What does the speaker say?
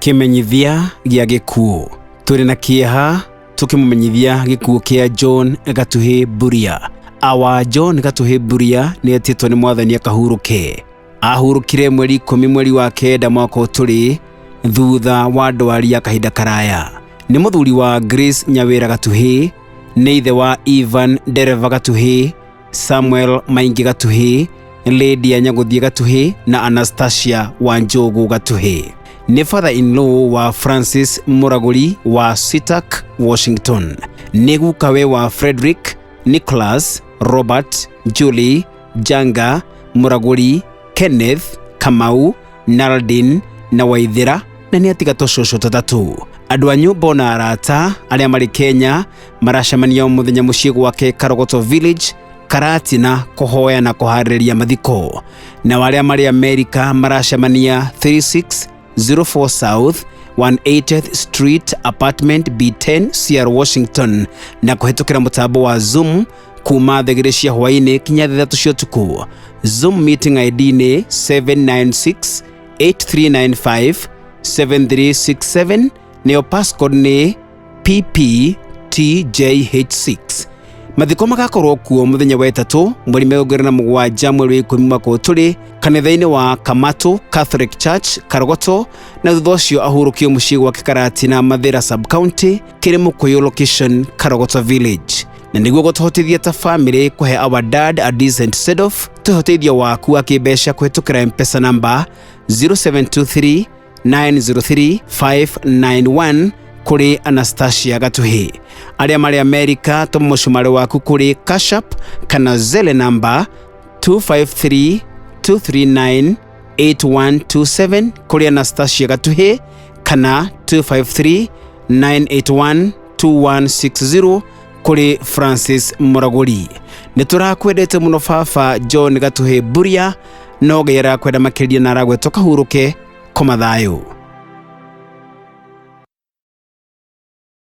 Kimenyithia gia gikuo. Turi na kieha tukimumenyithia gikuo kia John Gatuhi Mburia. Awa John Gatuhi Mburia ni etitwo ni mwathani akahuruke. Ahurukire mweri 10 mweri wa kenda mwaka uturi thutha wa ndwari ya kahinda karaya. Ni muthuri wa Grace Nyawira Gatuhi, ni ithe wa Ivan Dereva Gatuhi, Samuel Maingi Gatuhi, Lady Nyaguthie Gatuhi na Anastasia Wanjogu Gatuhi. Ni father-in-law wa Francis Muraguri wa Sitak, Washington. Ni gukawe wa Frederick, Nicholas, Robert, Julie, Janga, Muraguri, Kenneth, Kamau, Naldin na Waithira na ni atigato shosho tatatu. Andu a nyumba na arata aria mari Kenya maracemania muthenya mucii gwake Karogoto Village karatina kuhoya na kuhariria mathiko. Na waria mari America maracemania 3604 South 180th Street Apartment B10 CR Washington na kuhitukira mutambo wa Zoom kuma thegere cia hwaini kinya thethatu cia tuku. Zoom meeting ID ni 796-8395-7367 neo passcode ni PPTJH6. Mathiko magakorwo kuo muthenya wa etatu mweri 27 mweri 10 mwaka uturi kanitha-ini wa Kamatu Catholic Church Karogoto, na thutha ucio ahurukio mucii gwake Karatina Mathira Sub County kiri Mukuyu location Karogoto Village. Na niguo gutuhotithia ta family kuhe our dad a decent send off, tuhotithia waku wa kibeca kuhitukira M-Pesa number 0723 903 591 kuri Anastasia Gatuhi. Aria mari America tumucumari waku kuri Cash App kana Zelle number 253 239 8127 kuri Anastasia Gatuhi kana 253 981 2160 kuri Francis Muraguri. Niturakwendete muno baba John Gatuhi Mburia, no gera kwenda makiria na aragwe tokahuruke komathayo.